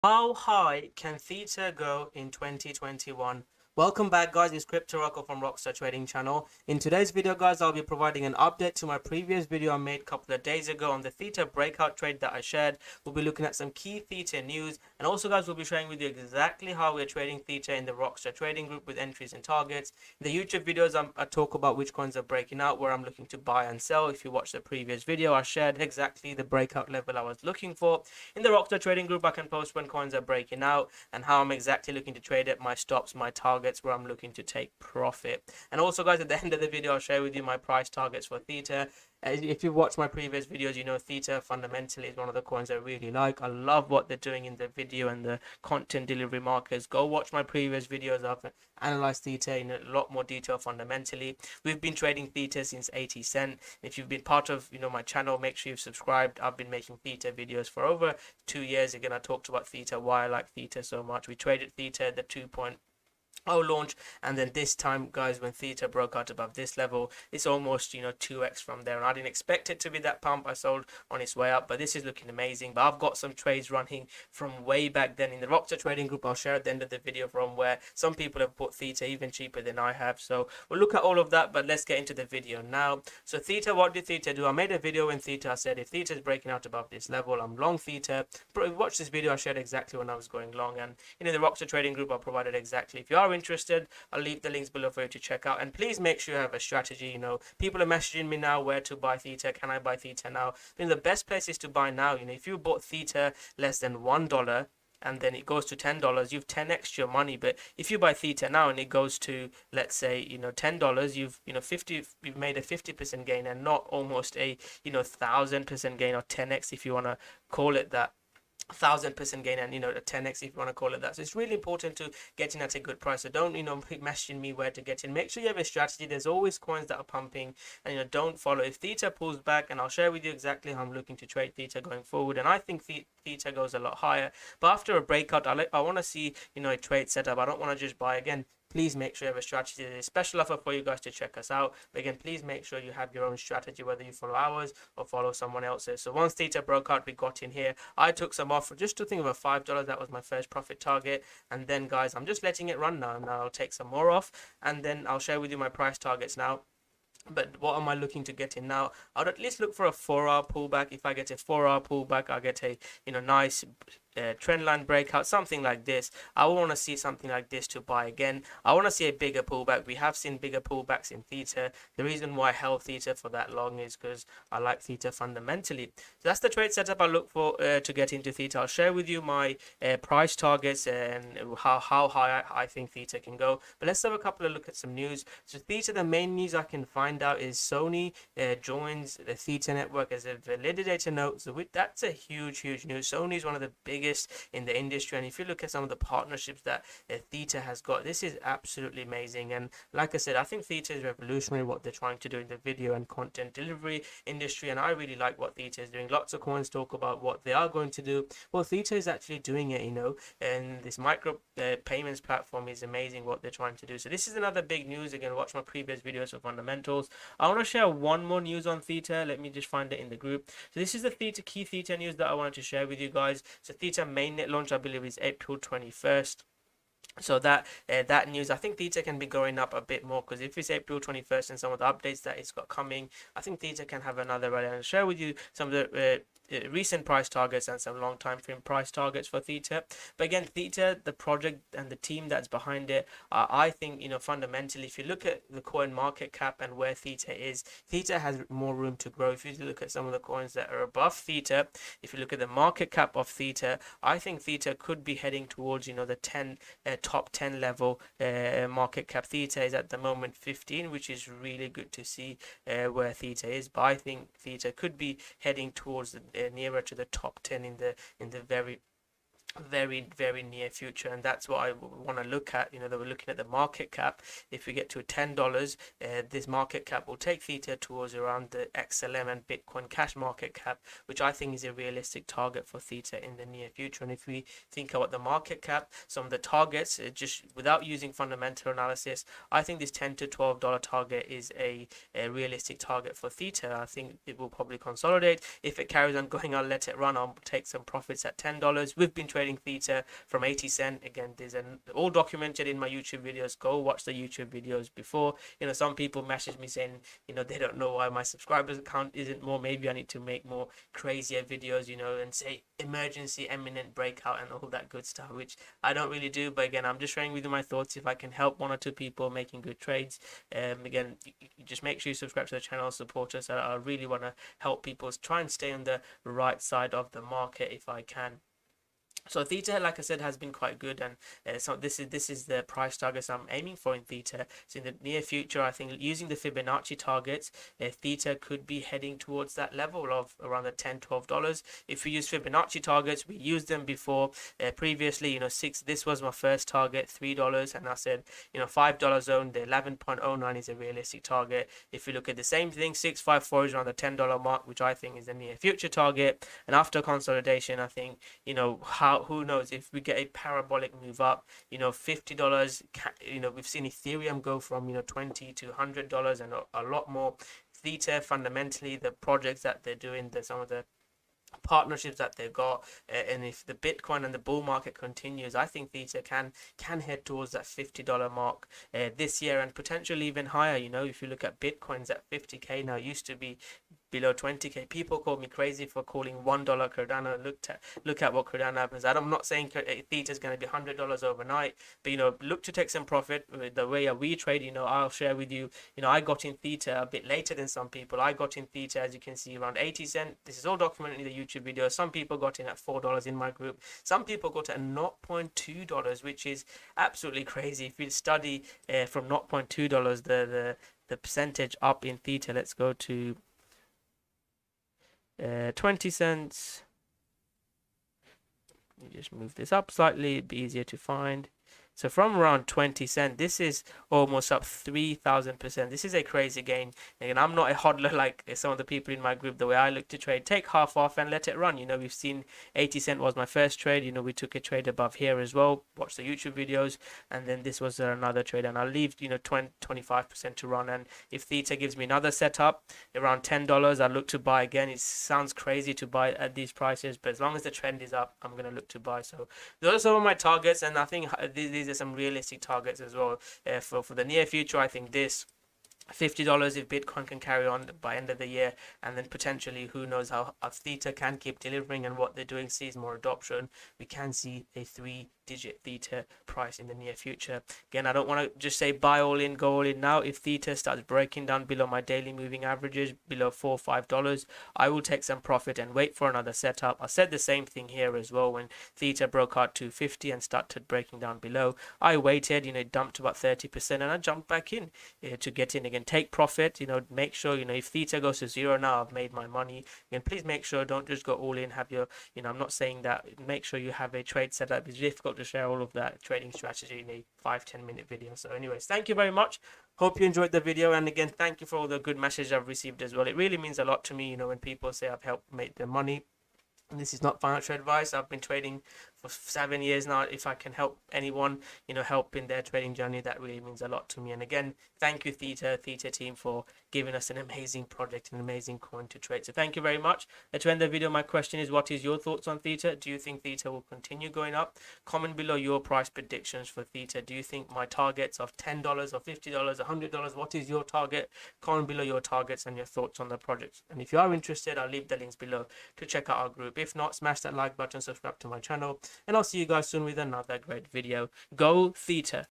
How high can Theta go in 2021? Welcome back, guys. It's Crypto Rocco from Rockstar Trading Channel. In today's video, guys, I'll be providing an update to my previous video I made a couple of days ago on the Theta breakout trade that I shared. We'll be looking at some key Theta news, and also, guys, we'll be sharing with you exactly how we're trading Theta in the Rockstar Trading Group with entries and targets. In the YouTube videos, I talk about which coins are breaking out, where I'm looking to buy and sell. If you watch the previous video, I shared exactly the breakout level I was looking for. In the Rockstar Trading Group, I can post when coins are breaking out and how I'm exactly looking to trade it, my stops, my targets, where I'm looking to take profit. And also, guys, at the end of the video, I'll share with you my price targets for Theta. If you've watched my previous videos, you know Theta fundamentally is one of the coins I really like. I love what they're doing in the video and the content delivery markets. Go watch my previous videos. I've analyzed Theta in a lot more detail fundamentally. We've been trading Theta since 80 cent. If you've been part of my channel, make sure you've subscribed. I've been making Theta videos for over 2 years. Again, I talked about Theta, why I like Theta so much. We traded Theta at the 2.0 launch, and then this time, guys, when Theta broke out above this level, it's almost 2x from there, and I didn't expect it to be that pump. I sold on its way up, but this is looking amazing. But I've got some trades running from way back then in the Rockstar Trading Group. I'll share at the end of the video from where some people have bought Theta even cheaper than I have, so we'll look at all of that. But let's get into the video now. So Theta, what did Theta do? I made a video in Theta. I said if Theta is breaking out above this level, I'm long Theta. Watch this video. I shared exactly when I was going long, and in the Rockstar Trading Group I provided exactly. If you are interested, I'll leave the links below for you to check out, and please make sure you have a strategy. People are messaging me now where to buy Theta. Can I buy Theta now? The best place is to buy now. If you bought Theta less than $1 and then it goes to $10, you've 10x your money. But if you buy Theta now and it goes to, let's say, $10, you've made a 50% gain, and not almost a 1000% gain, or 10x if you want to call it that. 1000% gain, and a 10x if you want to call it that. So it's really important to get in at a good price. So don't keep messaging me where to get in. Make sure you have a strategy. There's always coins that are pumping, and don't follow. If Theta pulls back, and I'll share with you exactly how I'm looking to trade Theta going forward, and I think Theta goes a lot higher. But after a breakout, I want to see a trade setup. I don't want to just buy again. Please make sure you have a strategy. There's a special offer for you guys to check us out. But again, please make sure you have your own strategy, whether you follow ours or follow someone else's. So once Theta broke out, we got in here. I took some off just to think of a $5. That was my first profit target. And then, guys, I'm just letting it run now. Now I'll take some more off, and then I'll share with you my price targets now. But what am I looking to get in now? I'd at least look for a 4-hour pullback. If I get a 4-hour pullback, I'll get a nice trend line breakout, something like this. I want to see something like this to buy again. I want to see a bigger pullback. We have seen bigger pullbacks in Theta. The reason why I held Theta for that long is because I like Theta fundamentally. So that's the trade setup I look for to get into Theta. I'll share with you my price targets and how high I think Theta can go. But let's have a couple of look at some news. So Theta, the main news I can find out is Sony joins the Theta network as a validator node. So that's a huge news. Sony is one of the biggest in the industry, and if you look at some of the partnerships that Theta has got, this is absolutely amazing. And like I said, I think Theta is revolutionary, what they're trying to do in the video and content delivery industry, and I really like what Theta is doing. Lots of coins talk about what they are going to do. Well, Theta is actually doing it, and this micro payments platform is amazing what they're trying to do. So this is another big news. Again, watch my previous videos for fundamentals. I want to share one more news on Theta. Let me just find it in the group. So this is the key Theta news that I wanted to share with you guys. So Theta mainnet launch, I believe, is April 21st. So that news, I think Theta can be going up a bit more, because if it's April 21st and some of the updates that it's got coming, I think Theta can have another rally. And share with you some of the recent price targets and some long time frame price targets for Theta. But again, Theta, the project and the team that's behind it, I think fundamentally, if you look at the coin market cap and where Theta is, Theta has more room to grow. If you look at some of the coins that are above Theta, if you look at the market cap of Theta, I think Theta could be heading towards the top 10 level market cap. Theta is at the moment 15, which is really good to see where Theta is. But I think Theta could be heading towards nearer to the top 10 in the very near future, and that's what I want to look at. They were looking at the market cap. If we get to $10, this market cap will take Theta towards around the XLM and Bitcoin Cash market cap, which I think is a realistic target for Theta in the near future. And if we think about the market cap, some of the targets, just without using fundamental analysis, I think this $10 to $12 target is a realistic target for Theta. I think it will probably consolidate. If it carries on going, I'll let it run. I'll take some profits at $10. We've been trading trading Theta from 80 cent. Again, there's an all documented in my YouTube videos. Go watch the YouTube videos before. Some people message me saying, they don't know why my subscribers count isn't more. Maybe I need to make more crazier videos, and say emergency, imminent breakout and all that good stuff, which I don't really do. But again, I'm just sharing with you my thoughts. If I can help one or two people making good trades, again, you just make sure you subscribe to the channel, support us. I really want to help people try and stay on the right side of the market if I can. So Theta, like I said, has been quite good, and so this is the price targets I'm aiming for in Theta. So in the near future, I think using the Fibonacci targets, Theta could be heading towards that level of around the $10-12. If we use Fibonacci targets, we used them before previously. This was my first target, $3, and I said $5 zone, the 11.09 is a realistic target. If you look at the same thing, 654 is around the $10 mark, which I think is the near future target. And after consolidation, I think who knows if we get a parabolic move up, $50, we've seen Ethereum go from $20 to $100 and a lot more. Theta, fundamentally, the projects that they're doing, some of the partnerships that they've got, and if the Bitcoin and the bull market continues, I think Theta can head towards that $50 mark this year, and potentially even higher. If you look at Bitcoin's at 50k now, used to be below 20k. People call me crazy for calling $1 Cardano. Look at what Cardano happens. I'm not saying Theta is going to be $100 overnight, but look to take some profit with the way we trade. I'll share with you. I got in Theta a bit later than some people. I got in Theta, as you can see, around 80 cent. This is all documented in the YouTube video. Some people got in at $4 in my group. Some people got at $0.2, which is absolutely crazy. If you study from $0.2, the percentage up in Theta. Let's go to 20 cents. You just move this up slightly, it'd be easier to find. So from around 20 cents, this is almost up 3,000%. This is a crazy gain. And I'm not a hodler like some of the people in my group. The way I look to trade, take half off and let it run. We've seen 80 cent was my first trade. We took a trade above here as well. Watch the YouTube videos. And then this was another trade. And I'll leave, 25% to run. And if Theta gives me another setup around $10, I'll look to buy again. It sounds crazy to buy at these prices, but as long as the trend is up, I'm going to look to buy. So those are some of my targets. And I think these are some realistic targets as well for the near future. I think this $50 if Bitcoin can carry on by end of the year, and then potentially who knows how Theta can keep delivering and what they're doing sees more adoption. We can see a 3-digit Theta price in the near future. Again, I don't want to just say buy all in, go all in now. If Theta starts breaking down below my daily moving averages, below $4 or $5, I will take some profit and wait for another setup. I said the same thing here as well. When Theta broke out to 50 and started breaking down below, I waited, it dumped about 30%, and I jumped back in to get in again. Take profit, make sure, if Theta goes to zero now, I've made my money. Again, please make sure, don't just go all in, have your, I'm not saying that, make sure you have a trade setup. It's difficult to share all of that trading strategy in a 5-10 minute video. So anyways, thank you very much. Hope you enjoyed the video, and again, thank you for all the good messages I've received as well. It really means a lot to me, when people say I've helped make their money. And this is not financial advice. I've been trading for 7 years now. If I can help anyone, help in their trading journey, that really means a lot to me. And again, thank you Theta team for giving us an amazing project, an amazing coin to trade. So thank you very much. To end the video, my question is, what is your thoughts on Theta? Do you think Theta will continue going up? Comment below your price predictions for Theta. Do you think my targets of $10 or $50, $100, what is your target? Comment below your targets and your thoughts on the project. And if you are interested, I'll leave the links below to check out our group. If not, smash that like button, subscribe to my channel, and I'll see you guys soon with another great video. Go Theta!